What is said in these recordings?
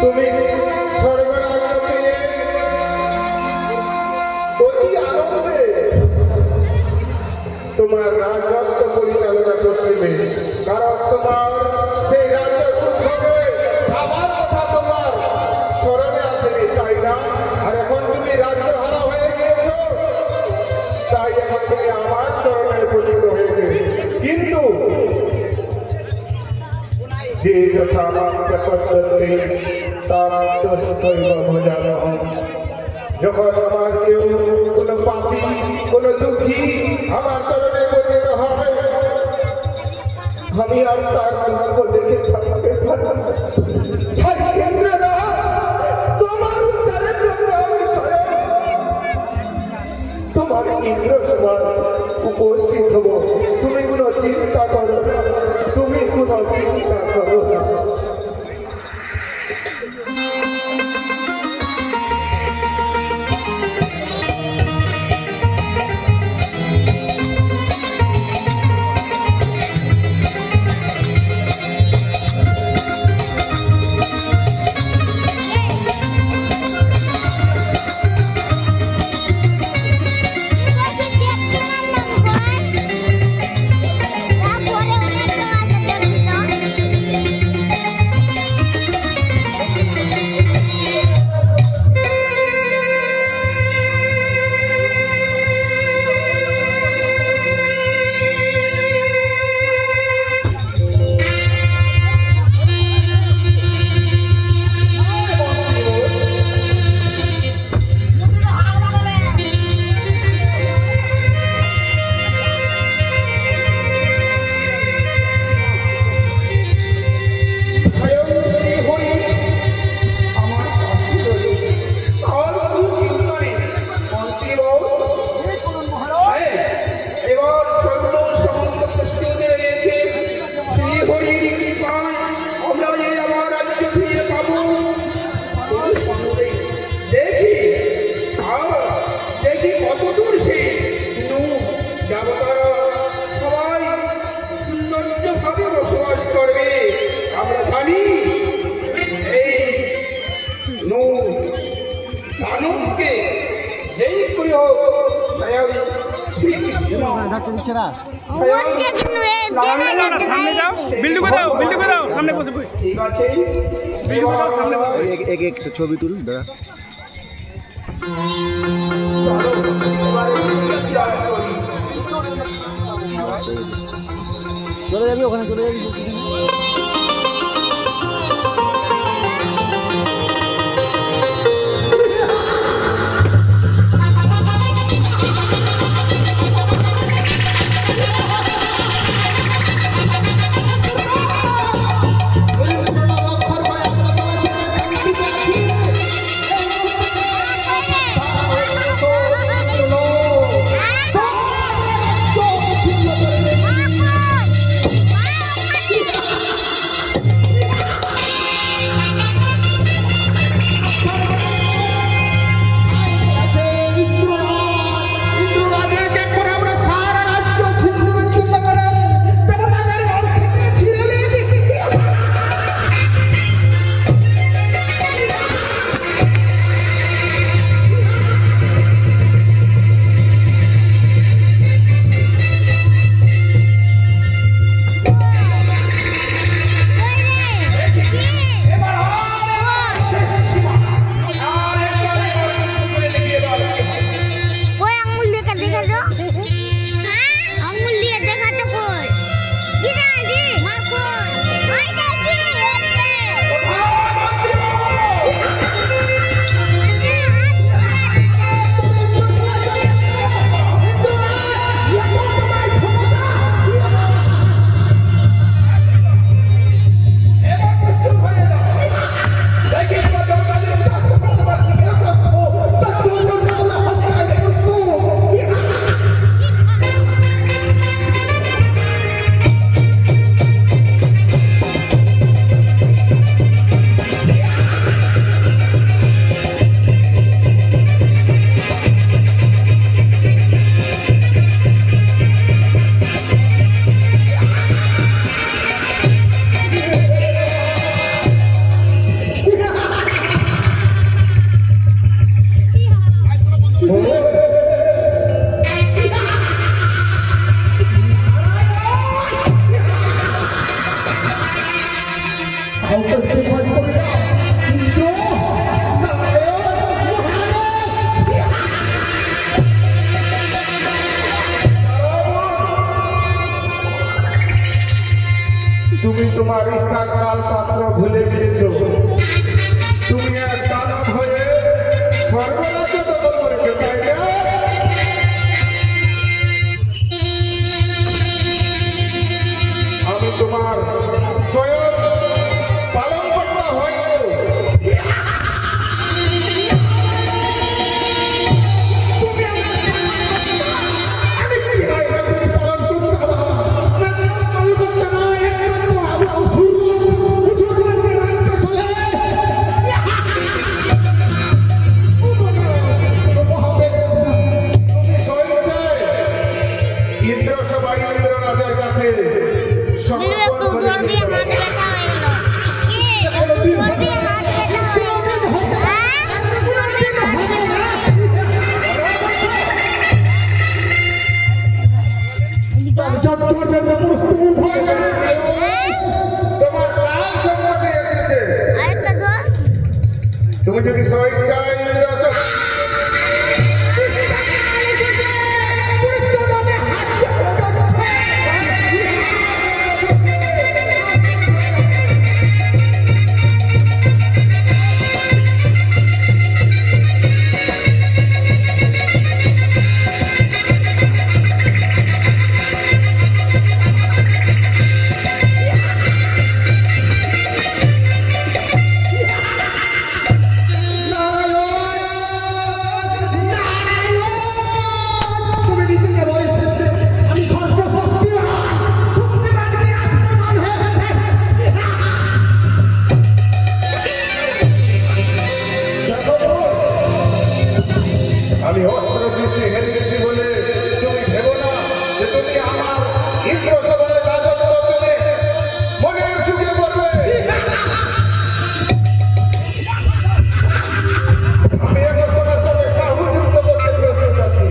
তুমি স্বর্গরাজ্য পেয়ে অতি আনন্দে তোমার রাজত্ব পরিচালনা করছিলে, কারণ তোমার সেই রাজ্য সুখ হবে আমার কথা তোমার স্মরণে আসেনি, তাই না? আর এখন তুমি রাজ্য হারা হয়ে গিয়েছো, তাই এখন তুমি আমার চরণে পতিত হয়েছে। কিন্তু যে যথা আমাকে পদ্ধতি তার দোষৈব ভোজানহম। যখন আমার কেউ কোনো পাপী কোনো দুঃখী আমার চরণে পতিত হবে, আমি আর তার দুঃখ দেখে থাকতে পারব না। তোমার উদ্ধারের জন্য আমি স্বয়ং তোমার ইন্দ্র সমান উপস্থিত হব। তুমি কোনো চিন্তা করো না, তুমি কোনো চিন্তা করো না। ছবি তুল দাদা। চলে যাবি ওখানে, চলে যাবি। তোমার স্থান কাল পাত্র ভুলে গিয়েছো। তুমি এক দানব হয়ে স্বর্গরাজ্য দখল করেছো, তাই না? আমি তোমার স্বয়ং পালনকর্তা হয়ে দিলু একটু জোর দিয়ে হাত ব্যথা হয়ে গেল। কি একটু জোর দিয়ে হাত ব্যথা হয়ে গেল। হ্যাঁ একটু জোর দিয়ে হাত ব্যথা তোমার লাল সম্পত্তি এসেছে। আরেকটা ধর। তুমি যদি স্বেচ্ছায় ইন্দ্রাসন আমি অস্ত্র যুদ্ধে হেরে গেছি বলে তুমি ভেবো না যে তুমি আমার ইন্দ্রসভার রাজত্ব তুমি মনের সুখে করবে। আমি এখন তোমার সঙ্গে কাহু যুদ্ধ করতে প্রস্তুত আছি।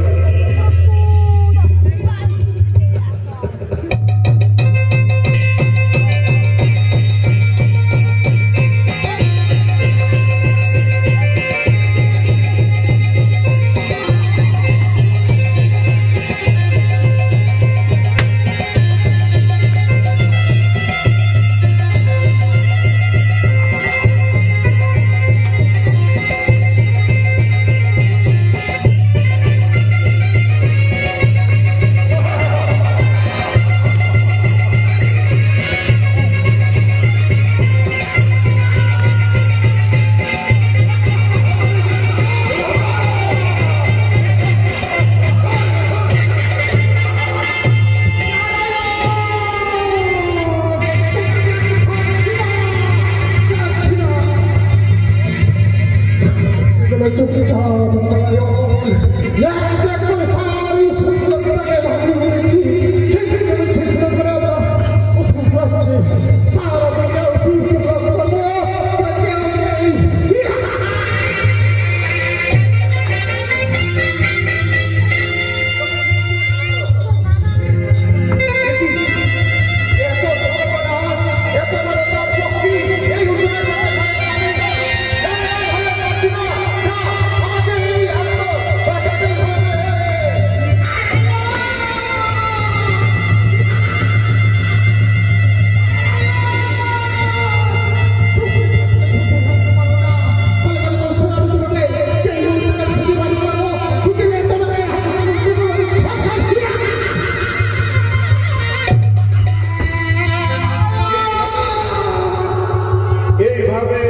এইভাবে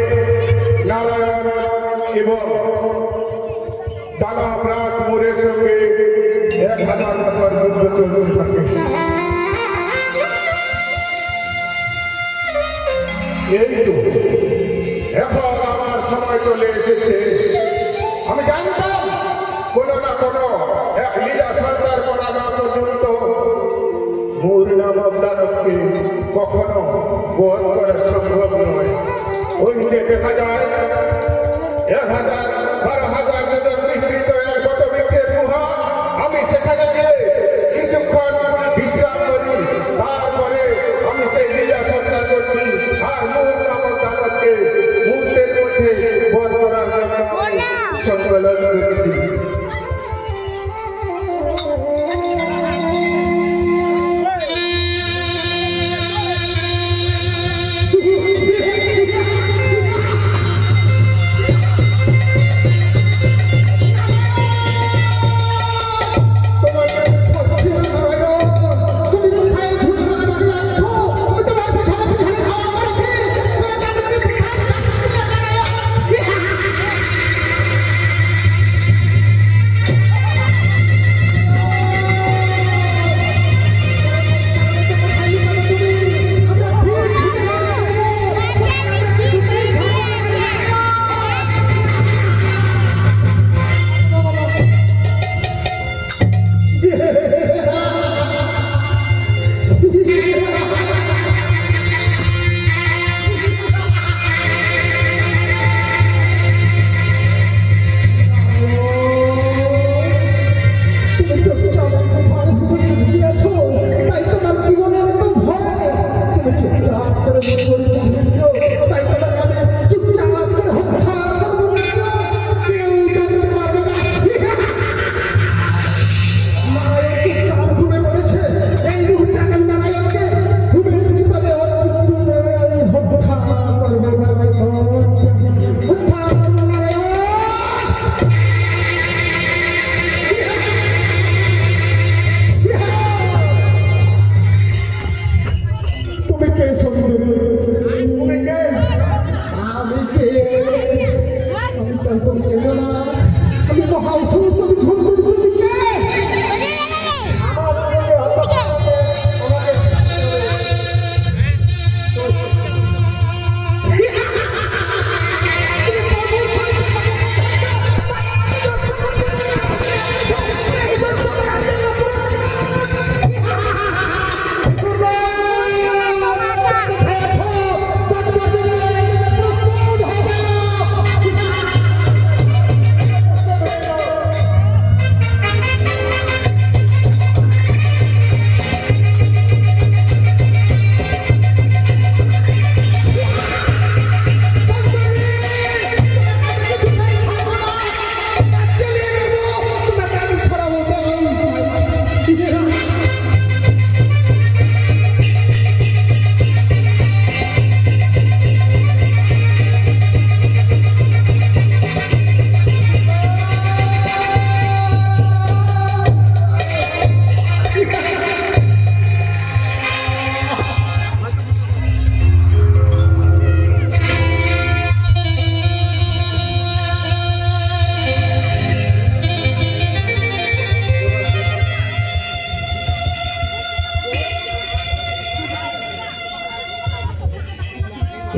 নারায়ণ এবং দানবরাজ মোরের সঙ্গে 1000 বছর যুদ্ধ চলতে থাকে। এই তো এখন আমার সময় চলে এসেছে। আমি জানতাম কোনো না কোনো এক লীলা সন্তান করা না পর্যন্ত মোর নামক দানবকে কখনো বধ করা সম্ভব নয়। ওই যে দেখা যায় 1000 12,000 জন বিস্তৃত এক বটবৃক্ষের গুহা। আমি সেখানে গিয়ে কিছুক্ষণ বিশ্রাম করি, তারপরে আমি সেই লীলা সঞ্চার করছি আর মোর নামক দানবকে মুহূর্তের মধ্যে বধ করার জন্য সংকলন করছি।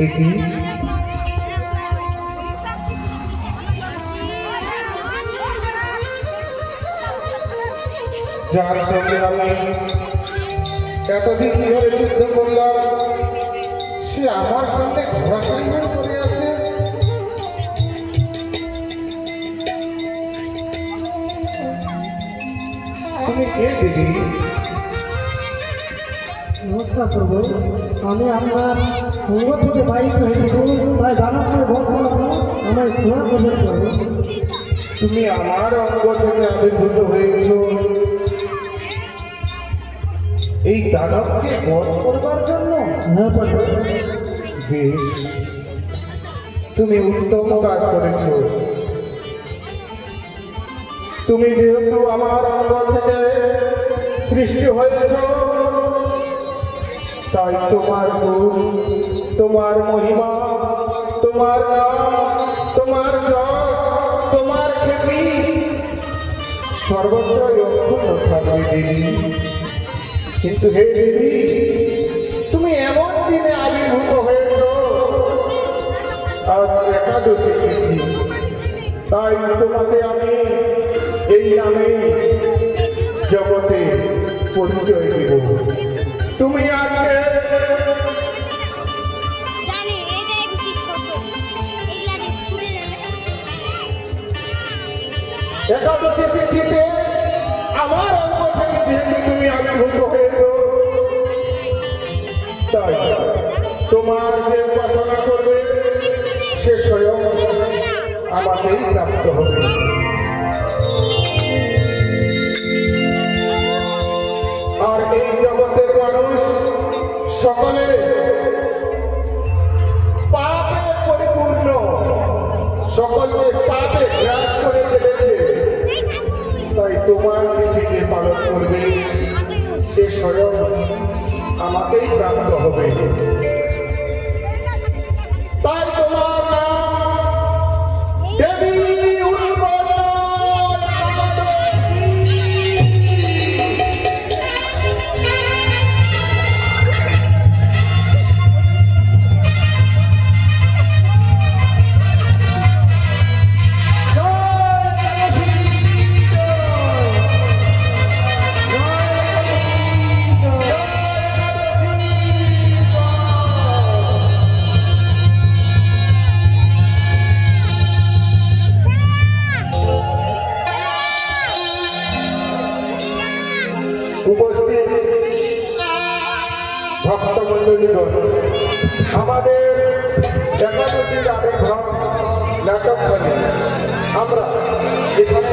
দেখি যার সঙ্গে আমি এতদিন ধরে যুদ্ধ করলাম সে আমার সামনে ঘোড়াসাইকেল করে আছে। তুমি কে দিদি? নমস্কার প্রভু, আমি আপনার সঙ্গ থেকে বাড়িতে হয়েছিল, তাই দানবকে বধ করব, আমার ক্ষমা করবেন প্রভু। তুমি আমার অঙ্গ থেকে আবির্ভূত হয়েছ এই দানবকে বধ করবার জন্য? হ্যাঁ প্রভু। বেশ, তুমি উত্তম কাজ করেছ। তুমি যেহেতু আমার অঙ্গ থেকে সৃষ্টি হয়েছ, তাই তোমার গুণ, তোমার মহিমা, তোমার নাম, তোমার যশ, তোমার খ্যাতি সর্বত্রই অক্ষুণ্ণ থাকবে দেবী। কিন্তু হে দেবী, তুমি এমন দিনে আবির্ভূত হয়েছ, আজ একাদশী তিথি, তাই তোমাকে আমি এই নামে জগতে পরিচয় দিব। তুমি আজকে জানি এটা একটু ছোট এগুলা ছুড়ে যাবে। একাদশী তিথিতে আমার অঙ্গ থেকে যেহেতু তুমি আবির্ভূত হয়েছ, তাই তোমার যে উপাসনা করবে সে স্বয়ং আমাকেই প্রাপ্ত হবে। আর এই জগতের মানুষ সকলে পাপে পরিপূর্ণ, সকলকে পাপে গ্রাস করে ফেলেছে, তাই তোমার তিথি যে পালন করবে সে স্বয়ং আমাকেই প্রাপ্ত হবে। তাই তোমার নাম দেবী উর্বরা একাদশী। উপস্থিত ভক্তমণ্ডলীগণ, আমাদের একাদশীর আবির্ভাব নাটকখানে আমরা এখানে